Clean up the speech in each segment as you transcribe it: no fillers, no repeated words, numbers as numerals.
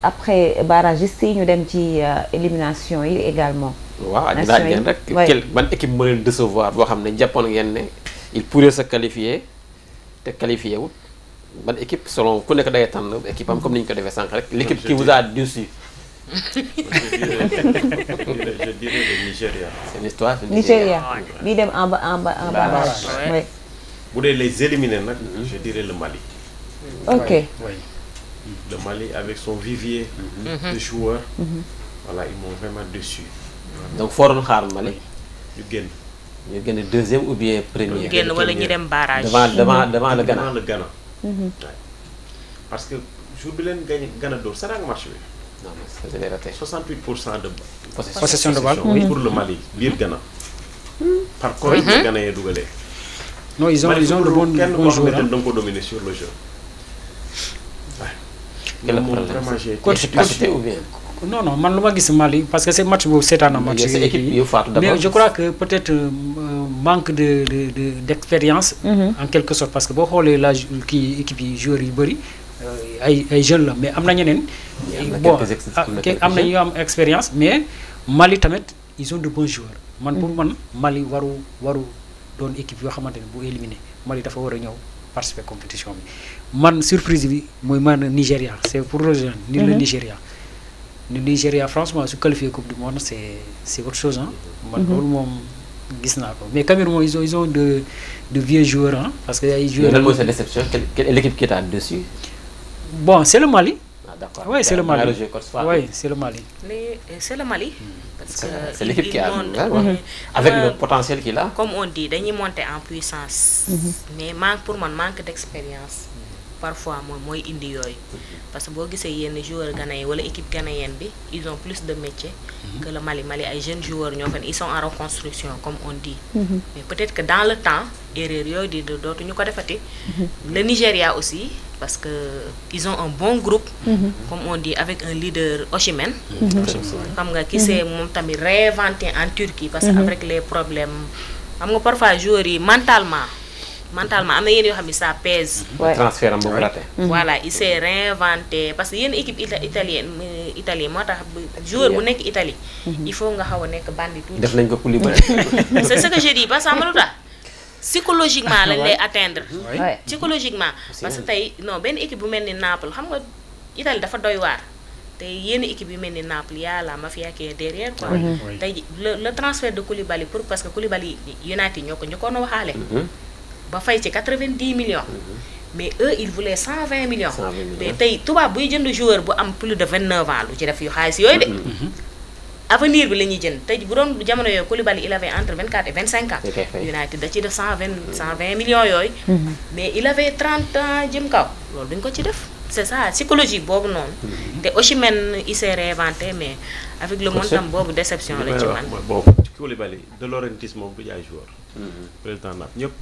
après barragiste yi ñu dem ci élimination yi également. waaw ak laaj leen rek ban équipe moo leen décevoir boo xam ne jàppoon ngeen ne il pourrait se qualifier te qualifié wut ban équipe selon ku nekk day tànn équipe am comme ni ñu ko defee sànq rek l'équipe qui vous a déçu. je dirais le Nigeria. C'est l'histoire du Nigeria bi dem en barrage. Oui. bu dee les éliminés nag. je dirais le Mali. Ok. Oui. Le Mali avec son vivier de joueurs. Voilà, ils m'ont vraiment déçu. Donc foo doon xaar Mali. ñu génn. ñu génn deuxième ou bien premier. ñu génn wala ñu dem barrage. devant le Ghana. Devant le Ghana. Ouais. Parce que jour bi leen Ghana dóor c'est un match bi. Non mais c'est raté. 68% de possession de balle. Oui, pour le Mali biir Ghana. Par contre le Ghana yi dugalee. Non, ils ont de bons joueurs. Kenn da nga ko dominer sur le jeu. Quel est le problème? Vraiment j'ai Efficacité ou bien. Non, man lu ma gis Mali parce que c'est match boobu seetaan na match. Mais je crois que peut-être manque d'expérience. En quelque sorte parce que boo xoolee la kii équipe yi joueurs yu bëri ay jeunes la mais am na ñeneen. bon am na ñu am expérience mais Mali tamit ils ont de bons joueurs. man pour man Mali waru doon équipe yoo xamante ne bu éliminé Mali dafa war a ñëw participer compétition bi man surprise bi mooy man Nigéria c'est pour rejoindre ni le Nigéria. Le Nigeria franchement su qualifié coupe du monde c'est autre chose hein. man loolu moom gis naa ko mais Cameroun ils ont de vieux joueurs hein parce que ay joueurs. Lan mooy sa déception quelle l'équipe qui t'a déçu? Bon c'est le Mali. Ah d'accord. Oui c'est le Mali. Oui c'est le Mali. C'est le Mali. Parce que c'est l'équipe qui a avec le potentiel qu'il a. Comme on dit dañuy monter en puissance. Mais pour man manque d'expérience. Parfois mooy indi yooyu parce que boo gisee yenn joueurs ghanéens wala équipe ghanéenne bi ils ont plus de métier que le Mali ay jeunes joueurs ñoo fa ne ils sont en reconstruction comme on dit mais peut-être que dans le temps erreur yooyu di dootuñu ko defati le Nigeria aussi parce que ils ont un bon groupe comme on dit avec un leader Osimhen xam nga ki s'est moom tamit réinventé en Turquie parce que avec les problèmes xam nga parfois joueurs yi mentalement am na yéen yoo xam ne ça pèse. transfert am boobu raté. Voilà il s'est réinventé parce que yéen équipe italienne moo tax joueur bu nekk Italie. il faut nga xaw a nekk bandi tuuti. def nañ ko Koulibaly. c'est ce que je dis parce que xam nga lu tax psychologiquement lañ lay atteindre. psychologiquement parce que tey non benn équipe bu mel ni Naples xam nga Italie dafa doy waar. te yenn équipe yu mel ni Naples y'a la mafia qui est derrière quoi. tey le transfert de Koulibaly parce que Koulibaly United ñoo ko njëkkoon a waxaale. ba fay ci 90 millions. Mais eux ils voulaient 120 millions. mais tey tubaab buy jënd joueur bu am plus de 29 ans lu ci def yu xaalis yooyu de. avenir bi la ñuy jënd tey bu doon jamono yooyu Koulibaly il avait entre 24 et 25 ans. United da ci def 120 millions yooyu. mais il avait 30 ans jëm kaw loolu duñ ko ci def. c'est ça psychologie boobu noonu. te Osimhen il s'est réinventé mais avec le montant boobu déception la ci man. boobu Koulibaly De Laurentiis moom du jaay joueur. président nag ñëpp.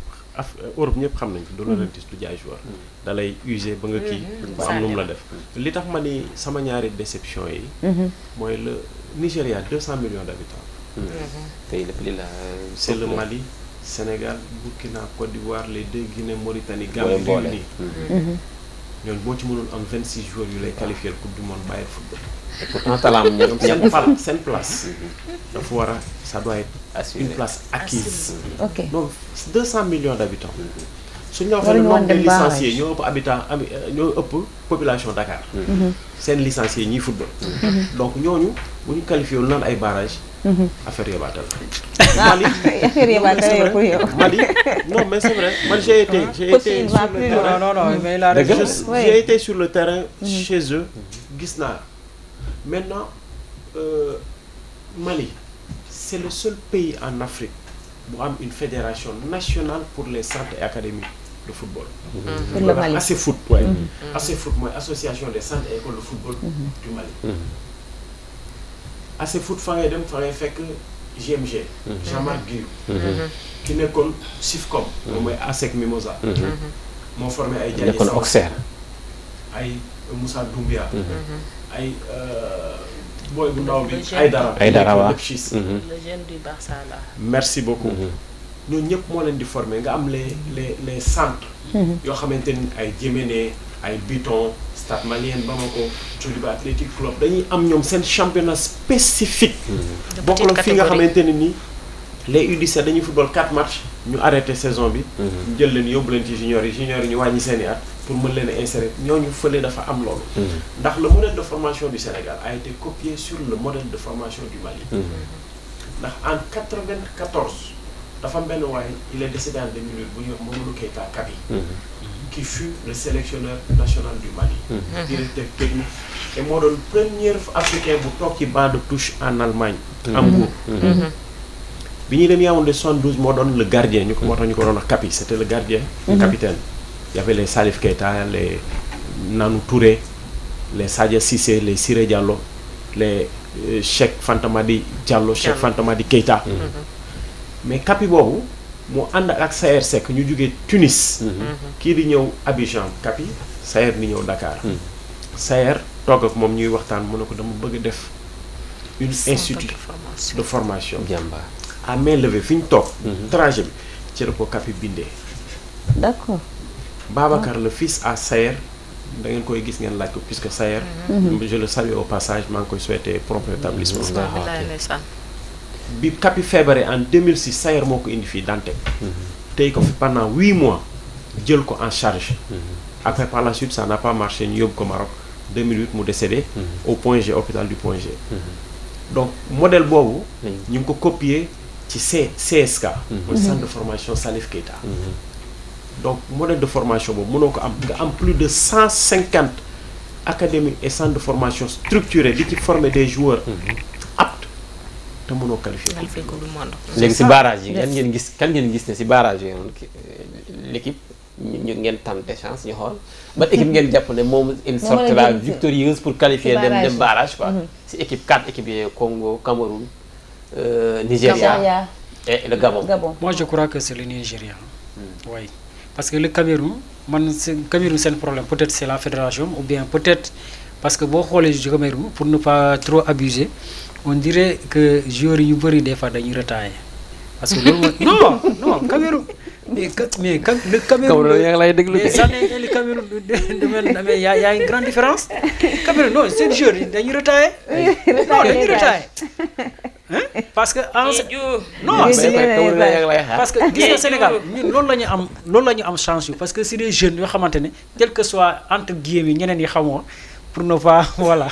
Europe ñëpp xam nañ ko De Laurentiis du jaay joueur da lay usé ba nga kii ba am lu mu la def li tax ma ni sama ñaari déception yi mooy le Nigeria 200 millions d'habitants pays le plus là c'est le Mali Sénégal Burkina Côte d'Ivoire les deux Guinée Mauritanie Gambie réunis ñoon boo ci mënoon am 26 joueurs yu lay qualifier coupe du monde bàyyi football et pourtant talaam ñëpp seen place dafa war a ça doit être une place acquise. Ok. Donc 200 millions d'habitants. suñu la waxee le nombre de licenciés ñoo ëpp habitants ñoo ëpp population Dakar. seen licenciés ñiy football. Donc ñooñu bu ñu qualifié wul naan ay barrages. affaire yóbbaatal la. Mali affaire yóbbaatal la pour yow. Mali non mais c'est vrai man j'ai été sur le terrain. Non mais la j'ai été sur le terrain chez eux gis naa maintenant Mali. C'est le seul pays en Afrique bu am une fédération nationale pour les centres et académies de football. Pour le Mali. ASEFOOT waaye. ASEFOOT mooy association des centres et écoles de football du Mali. ASEFOOT fa ngay dem fa ngay fekk GMG. Jean-Marc Guillou. ki nekkoon SIFCOM. moom mooy ASEC Mimosa. moo formé ay Diagne nekkoon Auxerre. ay Moussa Doumbia. ay. booy bu ndaw bi Aïdara waaw le jeune du Barça là. merci beaucoup. ñooñu ñëpp moo leen di former nga am les centres. yoo xamante ni ay Djéméné ay Biton Stade Malien Bamako Djoliba Athletic Club dañuy am ñoom seen championnat spécifique. bokk la fi nga xamante ne nii les U17 dañuy football 4 matchs ñu arrêté saison bi. ñu jël leen yóbbu leen ci junior yi ñu wàññi seen i at pour mën leen a insérer ñooñu fële dafa am loolu. ndax le modèle de formation du Sénégal a été copié sur le modèle de formation du Mali. ndax en 94 dafa am benn waaye il est décédé en 2008 bu ñu wax Mamadou Keita Kabi. qui fut le sélectionneur national du Mali. Directeur technique et moo doon premier africain bu toog ci banc de touche en Allemagne. Hambourg. bi ñuy dem Yaoundé 72 moo doon le gardien ñu ko moo tax ñu ko doon wax Kapi c'était le gardien. Capitaine. Il y avait les Salif Keita les Nanou Touré les Sadia Cissé les Siré Diallo les Cheikh Fantamadi Diallo Cheikh Fantamadi Keita. mais Kapi boobu mu ànd ak Sayer Seck ñu jógee Tunis. kii di ñëw Abidjan Kapi Sayer di ñëw Dakar. Sayer toog ak moom ñuy waxtaan mu ne ko dama bëgg def une institut de formation. Jàmbaar à main levée fi ñu toog. trajet bi ci la ko Kapi bindee. d'accord. Babacar le fils à Sayer da ngeen koy gis ngeen laaj ko puisque Sayer. je le salue au passage maa ngi koy souhaiter prompt rétablissement. bi Kapi feebaree en 2006 Sayer moo ko indi fii Dantec. tey ko fi pendant 8 mois jël ko en charge. après par la suite ça n'a pas marché ñu yóbbu ko Maroc 2008 mu décédé. au Point G hôpital du Point G. donc modèle boobu. ñu ngi ko copier ci CSK. mooy centre de formation Salif Keita. donc modèle de formation boobu mënoo ko am nga am plus de 150 académies et centres de formation structurés di ci former des joueurs. aptes te mënoo qualifier. léegi si barrage yi kan ngeen gis ne si barrage yi l'équipe ñu ngeen tenter chance ñu xool ban équipe ngeen jàpp ne moom une sortira victorieuse pour qualifier dem barrage quoi. si équipe 4 équipes yooyu Congo Cameroun Nigéria et le Gabon. Moi je crois que c'est le Nigeria. Oui. Parce que le Cameroun, Cameroun c'est un problème. Peut-être c'est la fédération ou bien peut-être parce que bon, les Cameroun, pour ne pas trop abuser, on dirait que les joueurs ils bëri des fois dañuy retailler. Parce que non Cameroun. Mais le Cameroun, les années et le Cameroun, il y a une grande différence. Cameroun, non, c'est le joueur, dañuy retailler. Non, dañuy retailler. Hein? Parce que non parce que gis nga Sénégal ñun loolu la ñu am chance parce que c'est des jeunes yoo xamante ne quel que soit entre guillemets ñeneen yi xamoo pour ne pas voilà.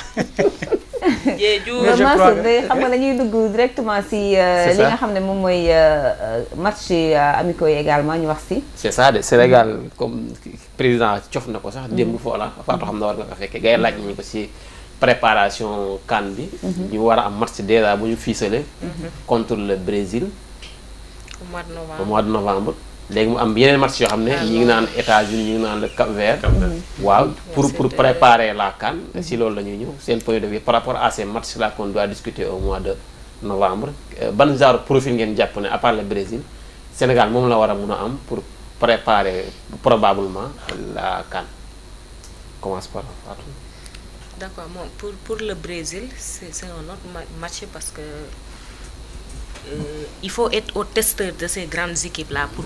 xam nga dañuy dugg directement si li nga xam ne moom mooy match amicaux yi également ñu wax si. c'est ça de Sénégal comme président cof na ko sax démb foo la Fatou xam na war nga ko fekkee gars yi laaj nañu ko si préparation CAN bi. ñu war a am match déjà bu ñu ficelé. contre le Brésil. au mois de novembre. léegi mu am yeneen match yoo xam ne ñi ngi naan États-Unis ñi ngi naan le Cap-Vert. waaw pour préparer la CAN. si loolu la ñuy ñëw seen point de vue par rapport à ces matchs là qu'on doit discuter au mois de novembre. ban genre profil ngeen jàpp ne à part le Brésil Sénégal moom la war a mun a am pour préparer probablement la CAN. commence par Fatou. D'accord, bon, pour le Brésil, c'est un autre match parce que il faut être au testeur de ces grandes équipes-là pour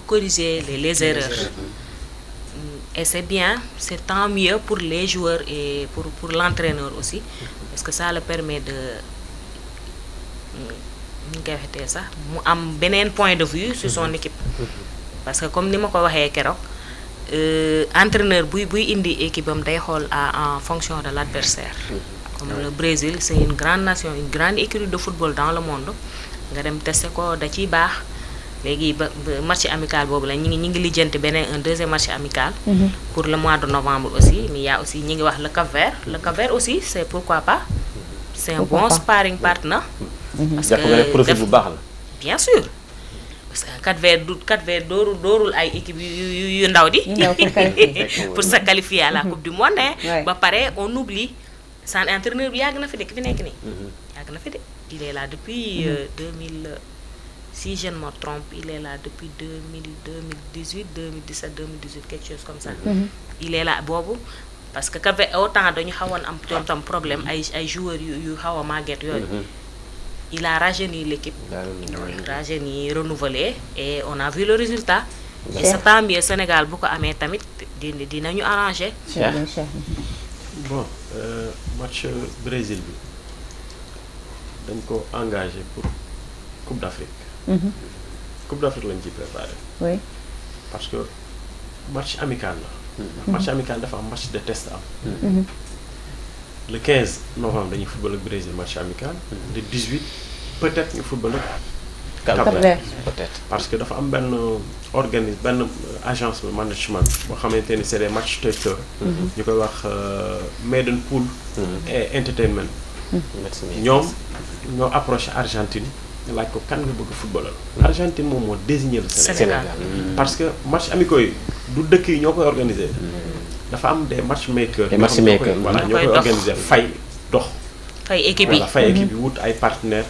corriger les erreurs. Et c'est bien, c'est tant mieux pour les joueurs et pour l'entraîneur aussi, parce que ça le permet de mu am beneen point de vue sur son équipe. Parce que comme ni ma ko waxee keroog. Entraîneur buy indi équipe am day xool en fonction de l'adversaire. Comme le Brésil c'est une grande nation, une grande écurie de football dans le monde nga dem tester ko da ciy baax léegi ba match amical boobu la ñi ngi lijjanti beneen un deuxième match amical. pour le mois de novembre aussi mais il y a aussi ñi ngi wax le Cap-Vert aussi c'est pourquoi pas. c'est un bon sparring partner. parce que profil bu baax la. bien sûr. parce que Cap-Vert doorul ay équipe yu ndaw di pour se qualifier à la coupe du monde ba pare on oublie san entraîneur bi yàgg na fi de ki fi nekk nii yàgg na fi de il est là depuis 2000 si je ne me trompe il est là depuis 2018 2017 2018 quelque chose comme ça il est là boobu parce que Cap-Vert autant dañu xawoon am tam problème ay joueurs yu xaw a màgget yooyu il a rajeuni l'équipe, rajeuni, renouvelé et on a vu le résultat. et c'est tant mieux Sénégal bu ko amee tamit dinañu arranger. bon match Brésil bi dañ ko engagé pour Coupe d'Afrique. Coupe d'Afrique lañ ciy préparé. oui parce que match amical la. match amical dafa am match de test am. le 15 novembre dañuy football ak Brésil match amical. le 18 peut-être ñu football ak Cap-Vert peut-être parce que dafa am benn organisme benn agence de management boo xamante ni c'est des match testeurs. ñu koy wax Maiden Pool et Entertainment. ñoom ñoo approché Argentine laaj ko kan nga bëgg footballal. Argentine moom moo désigné le Sénégal. parce que match amicaux yi du dëkk yi ñoo koy organisé. dafa am des matchmakers. des matchmakers voilà ñoo koy organisé fay dox. fay équipe yi voilà fay équipe yi wut ay partenaires.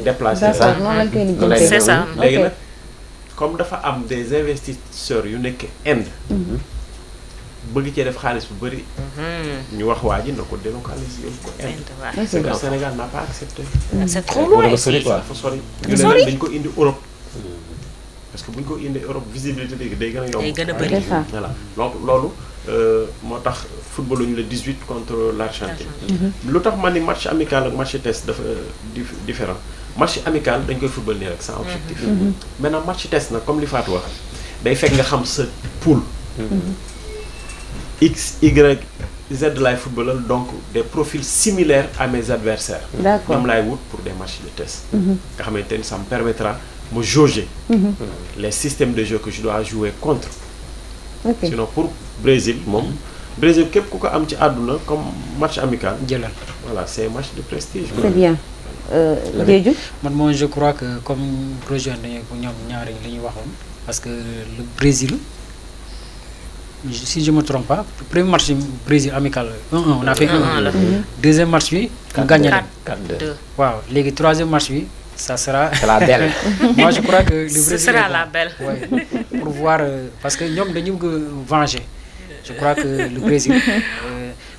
déplacé ça c'est ça léegi nag comme dafa am des investisseurs yu nekk Inde. bëgg cee def xaalis bu bëri. ñu wax waa ji na ko délocaliser yóbbu ko Inde. le Sénégal n'a pas accepté. c'est trop loin ici dafa sori. ñu ne nag dañ ko indi Europe. parce que bu ñu ko indi Europe visibilité léegi day gën a yomb. day gën a bëri voilà donc loolu moo tax football ñu le 18 contre l'Argentine. lu tax ma ni match amical ak match test dafa différent match amical dañ koy football nii rek sans objectif. maintenant match test nag comme li Fatou wax day fekk nga xam sa poule. X Y Z laay footballal donc des profils similaires à mes adversaires. D'accord. ñoom laay wut pour des matchs de test. nga xamante ni ça me permettra me jauger les systèmes de jeu que je dois jouer contre. Sinon pour Brésil moom Brésil képp ku ko am ci àdduna comme match amical. jëlal voilà c'est un match de prestige. c'est bien. Diédhiou. man je crois que comme rejoindre nañu ko ñoom ñaari li ñu waxoon parce que le Brésil. Si je ne me trompe pas, le premier match Brésil amical 1-1, on a fait 1-1. Deuxième match, on gagne 4-2. Wow. Le troisième match, ça sera la belle. Moi, je crois que le Brésil. Ce sera la belle. Ouais, pour voir, parce que nous devons venger. Je crois que le Brésil.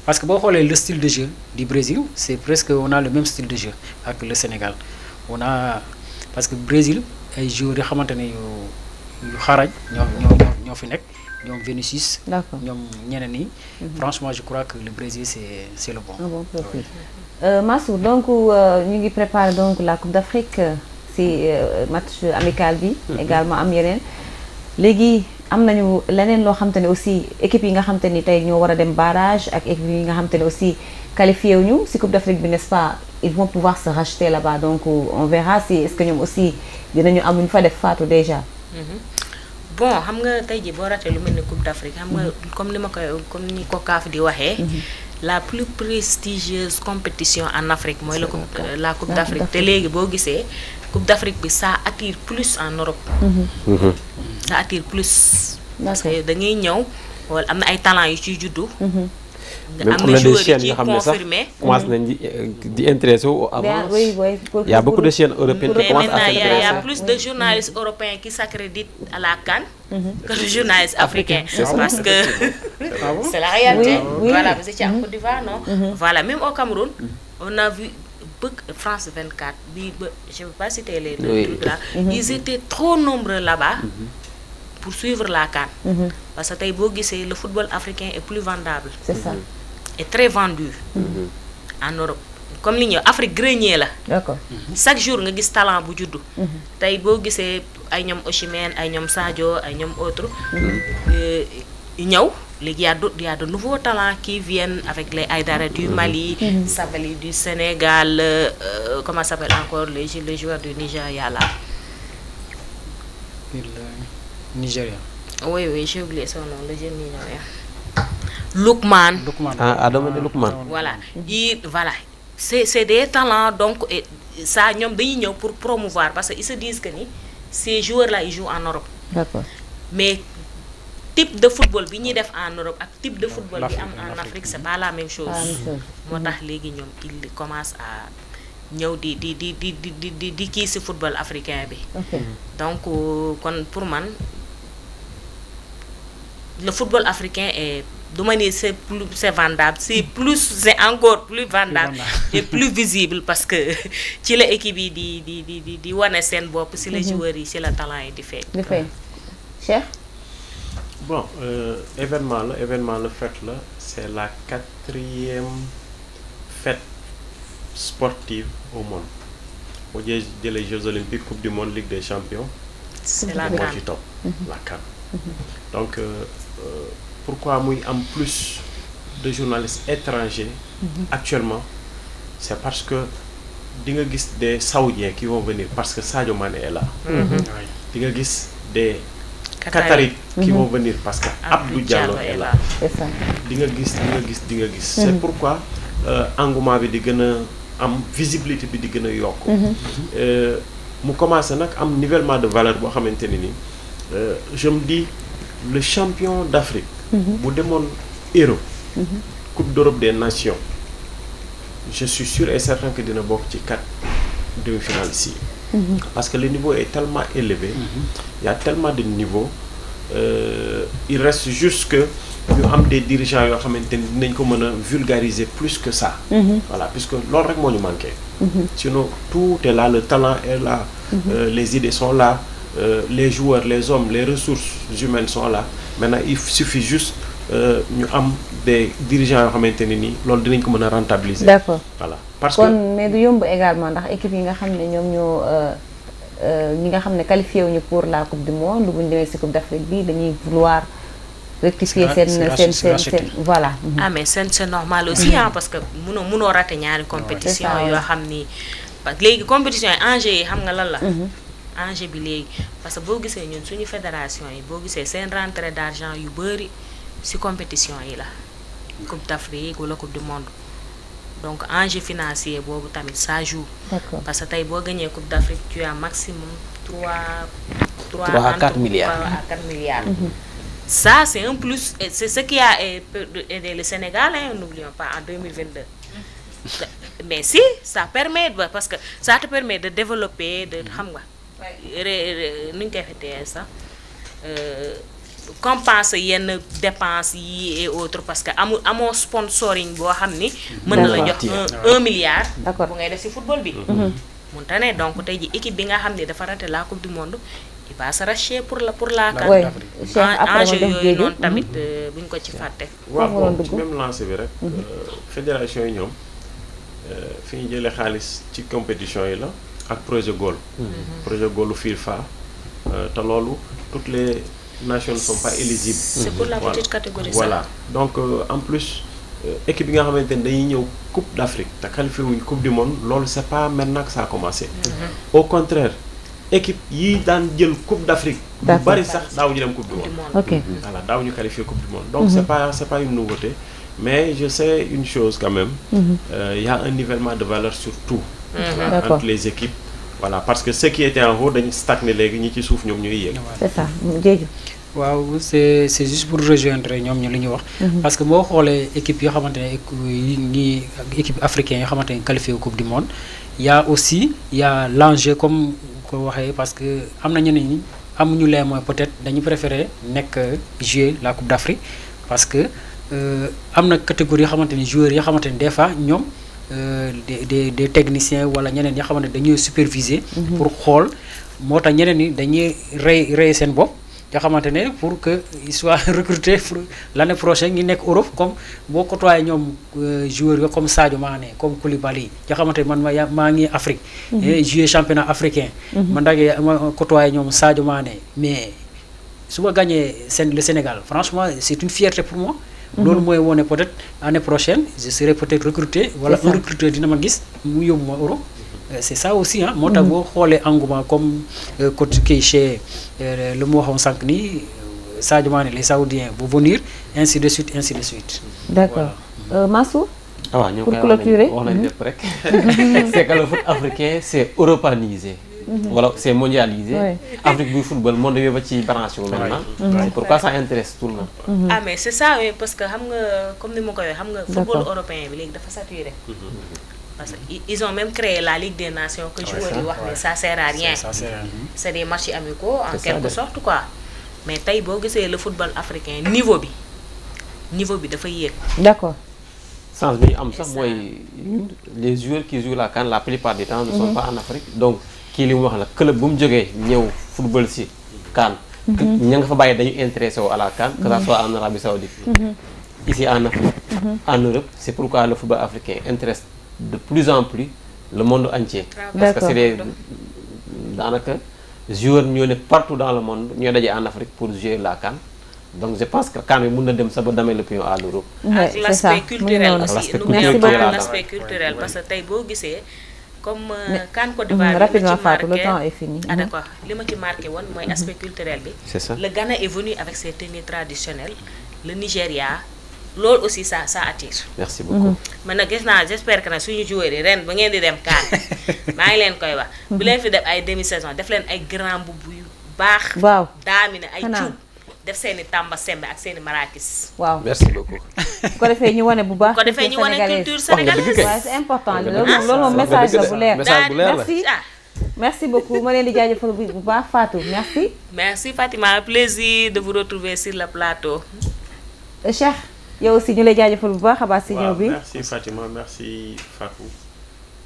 Parce que bon, le style de jeu du Brésil, c'est presque, on a le même style de jeu avec le Sénégal. On a, parce que le Brésil, ils jouent des xamantene yu xarañ ñoo fi nekk. ñoom Vinicius. D'accord. ñoom ñeneen ñi. Franchement je crois que le Brésil c'est le bon. Un bon profil. Massour donc ñu ngi préparer donc la Coupe d'Afrique si match amical bi. également am yeneen. léegi am nañu leneen loo xam te ne aussi équipe yi nga xam te ni tey ñoo war a dem barrage ak équipe yi nga xam te ne aussi qualifié wuñu si Coupe d'Afrique bi n'est-ce pas ils vont pouvoir se racheter là-bas donc on verra si est-ce que ñoom aussi dinañu am lu ñu fa def Fatou déjà. bon xam nga tey jii boo ratee lu mel ni Coupe d'Afrique xam nga comme ni ko CAF di waxee la plus prestigieuse compétition en Afrique mooy la Coupe d'Afrique te léegi boo gisee Coupe d'Afrique bi ça attire plus en Europe. Ça attire plus. parce que da ngay ñëw wala am na ay talent yu ciy juddu. même am na des chaînes yoo xam ne sax commencé nañ di intéressé wu avant. Il y a beaucoup de chaînes européennes qui commencent à s'intéresser. Mais maintenant il y a plus de journalistes européens qui s'accréditent à la CAN que de journalistes africains. Parce que c'est la réalité. Voilà, vous étiez en Côte d'Ivoire, non? Voilà, même au Cameroun, on a vu France 24, je ne vais pas citer les trucs là, ils étaient trop nombreux là-bas pour suivre la CAN. Parce que le football africain est plus vendable. C'est ça. Est très vendu en Europe. Comme li ñu Afrique grenier la. D'accord. Chaque jour nga gis talent bu juddu. Tay boo gisee ay ñoom Osimhen ay ñoom Sadio ay ñoom autres. ñëw léegi y a de nouveaux talents qui viennent avec les Aïdara du Mali, Sabali du Sénégal, comment s'appelle encore les joueurs du Nigeria là. Nigeria. Oui, j'ai oublié son nom, le jeune Nigérien. Lookman. Ah, Adam de Lookman. Voilà. Voilà. C'est des talents, donc ça, ñoom dañuy ñëw pour promouvoir parce qu'ils se disent que ces joueurs-là, ils jouent en Europe. D'accord. Mais type de football bi ñuy def en Europe ak type de football bi am en Afrique, c'est pas la même chose. Moo tax léegi ñoom ils commencent à ñëw di kii ci football africain bi. Donc kon pour man le football africain est c'est vendable, c'est encore plus vendable et plus visible parce que ci la équipe yi di wane seen bopp ci les joueurs yi ci la talent yi di feeñ. Cheikh Bon, événement le fête là, c'est la 4e fête sportive au monde. Au lieu des Jeux Olympiques, Coupe du Monde, Ligue des Champions, c'est la CAN. La CAN. Donc, pourquoi moi en plus de journalistes étrangers actuellement, c'est parce que des Saoudiens qui vont venir parce que Sadio Mané est là. Des Qataris qui vont venir parce que Abdou Diallo est là. C'est pourquoi engouement bi di gëna am visibilité bi di gëna yokk. Mu commencé nak am nivellement de valeur bo xamanteni ni je me dis le champion d'Afrique bu demoon Euro Coupe d'Europe des Nations, je suis sûr et certain que dina bok ci 4 demi-finales ici. Parce que le niveau est tellement élevé, il y a tellement de niveaux, il reste juste que nous avons des dirigeants qui ont vulgariser plus que ça. Voilà, puisque l'or rek moo ñu manqué. Sinon, tout est là, le talent est là, les idées sont là, les joueurs, les hommes, les ressources humaines sont là. Maintenant, il suffit juste ñu am des dirigeants qui ont rentabiliser. D'accord. Voilà. Parce que mais du yomb également ndax équipe yi nga xam ne ñoom ñoo ñi nga xam ne qualifié wuñu pour la coupe du monde bu ñu demee ci coupe d'Afrique bi dañuy vouloir rectifier seen voilà. Ah mais c'est normal aussi hein, parce que mënoo rater ñaari compétition yoo xam ni léegi compétition yi enjeu yi xam nga lan la. Enjeu bi léegi parce que boo gisee ñun suñu fédération yi boo gisee seen rentrée d'argent yu bëri ci compétition yi la coupe d'Afrique wala coupe du monde. Donc enjeu financier bobu tamit ça joue. Parce que tay bo gagné Coupe d'Afrique tu as maximum 3 à 4 milliards. Ça c'est un plus, c'est ce qui a aidé le Sénégal, hein, n'oublions pas, en 2022. Mais si ça permet, parce que ça te permet de développer, de compenser yenn dépenses yi et autres parce que amoo sponsoring boo xam ni mën na la jox 1 milliard bu ngay def ci football bi mun tane donc tey ji équipe bi nga xam ne dafa raté la coupe du monde il va se racheter pour la CAN enjeu yooyu noonu tamit buñ ko ci fàtte waaw ci même lancé bi rek fédération yi ñoom fi ñu jëlee xaalis ci compétition yi la ak projet goal FIFA te loolu toutes les nations ne sont pas éligibles. C'est pour la petite catégorie. Voilà. Donc en plus équipe bi nga xamantene dañuy ñëw Coupe d'Afrique ta qualifié wuñ Coupe du monde, loolu c'est pas maintenant que ça a commencé. Au contraire, équipe yi daan jël Coupe d'Afrique bu bari sax daaw ñu dem Coupe du monde. OK. Voilà, daaw ñu qualifié Coupe du monde. Donc c'est pas une nouveauté, mais je sais une chose quand même. Il y a un nivellement de valeur sur tout entre les équipes. Voilà, parce que ceux qui étaient en haut dañu stagné légui ñi ci souf ñom ñuy yéeg. C'est ça. Djeju. Waaw, c'est juste pour rejoindre ñom ñu li ñu wax parce que bo xolé équipe yo xamantene ni équipe africaine yo xamantene qualifié au Coupe du monde, il y a l'enjeu comme ko waxé parce que amna ñeneen ñi amuñu les moyens peut-être dañu préférer nek jouer la Coupe d'Afrique parce que amna catégorie yo xamantene joueurs yo xamantene des fois ñom des techniciens wala ñeneen ñi xamantene dañuy superviser pour xol motax ñeneen ni dañuy rey sen bop nga xamantene pour que il soit recruté pour l'année prochaine ñi nek Europe comme boo côtoyé ñom joueurs yo comme Sadio Mané comme Koulibaly nga xamantene man ma ngi Afrique et jouer championnat africain man dagé côtoyé ñom Sadio Mané mais su ma gagné le Sénégal franchement c'est une fierté pour moi. Loolu mooy wone peut-être année prochaine je serai peut-être recruté wala un recruteur dina ma gis mu yóbbu ma Europe. C'est ça aussi hein moo tax boo xoolee engouement comme coach kii chez le mu waxoon sànq ni Sadio Mané les Saoudiens vont venir ainsi de suite. D'accord. Massou. Pour clôturer wax nañ lépp rek c'est que le foot africain c'est europanisé. Voilà, c'est mondialisé. Afrique du football monde bi ba ci branche maintenant. C'est pourquoi ça intéresse tout le monde. Ah mais c'est ça oui parce que xam nga comme ni ma koy xam nga football européen bi léegi dafa saturé. Parce qu'ils ont même créé la Ligue des Nations que joueurs yi wax ne ça sert à rien. C'est des matchs amicaux en quelque sorte quoi. Mais tey boo gisee le football africain niveau bi dafa yéeg. D'accord. Sens bi am sax mooy les joueurs qui jouent la CAN la plupart du temps ne sont pas en Afrique donc kii li mu wax la club bu mu jógee ñëw football si CAN ña nga fa bàyyi dañu intéressé à la CAN, que ça soit en Arabie Saoudite, ici en Afrique, en Europe. C'est pourquoi le football africain intéresse de plus en plus le monde entier. Parce que c'est des joueurs ñoo ne partout dans le monde ñoo daje en Afrique pour jouer la CAN. Donc je pense que CAN bi mën na dem sa ba demee le pion à l'Europe. L'aspect culturel aussi. N'oublions pas l'aspect culturel parce que tey boo gisee comme CAN Côte d'Ivoire rapidement Fatou, le temps est fini. Ah d'accord li ma ci marqué woon mooy aspect culturel bi. C'est ça. Le Ghana est venu avec ses tenues traditionnelles. Le Nigeria loolu aussi ça attire. Merci beaucoup. man nag gis naa j'espère que nag suñu joueurs yi ren ba ngeen di dem CAN maa ngi leen koy wax. bu leen fi def ay demi saison def leen ay grand boubou yu baax. waaw daamine ay cuub def seeni tamba sembe ak seeni marakis. waaw merci beaucoup. bu ko defee ñu wane bu baax. bu ko defee ñu wane culture sénégalaise. waaw c'est important loolu moom message la bu leer. merci merci beaucoup ma leen di jaajëfal bu baax Fatou merci. merci Fatima, plaisir de vous retrouver sur le plateau. Cheikh yow aussi ñu lay jaajëfal bu baax a baax si ñëw bi. merci Fatima, merci Fatou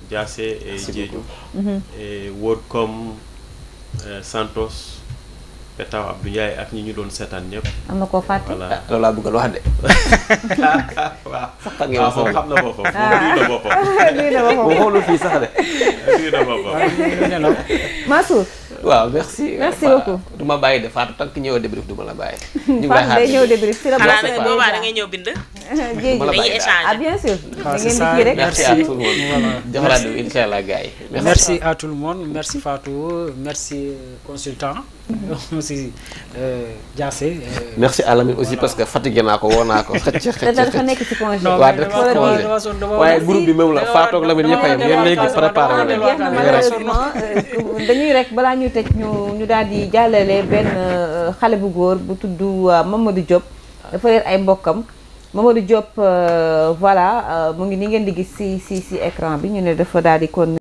Diassé et Diédhiou et Wordcom Santos Petaw Abdou Ndiaye ak ñi ñu doon seetaan ñëpp. am na koo fàtte. voilà loolu laa bëgg a wax de. waaw sax ngeen xam na boppam. nuyu na boppam. nuyu na boppam boo xoolul fii sax de. nuyu na boppam. Mansour. waaw merci. merci beaucoup. du ma bàyyi de Fatou tant que ñëw débrief du ma la bàyyi. ñu ngi lay xaar day ñëw débrief si la xanaa nag boobaa da ngay ñëw bind. dañuy échanger. ah bien sûr. Ah, da c'est ngeen ça. di kii rek. merci à tout le monde. jafalaat bi incha allah gars yi. Merci à tout le monde, merci Fatou, merci consultant, aussi Diassé. merci à Lamine aussi parce que fatigué naa ko woo naa ko. te dafa nekk ci congé. Non, waa mais def dama- congé dama sonn, dama- waaye groupe bi même la Fatou ak Lamine ñëpp a yem yéen léegi préparé wu leen. jeex na malheureusement dañuy rek balaa ñuy tëj ñu daal di jàllale benn xale bu góor bu tudd Mamadou Diop dafa yor ay mbokkam Mamadou Diop voilà mu ngi ni ngeen di gis ci écran bi ñu ne dafa daal di kon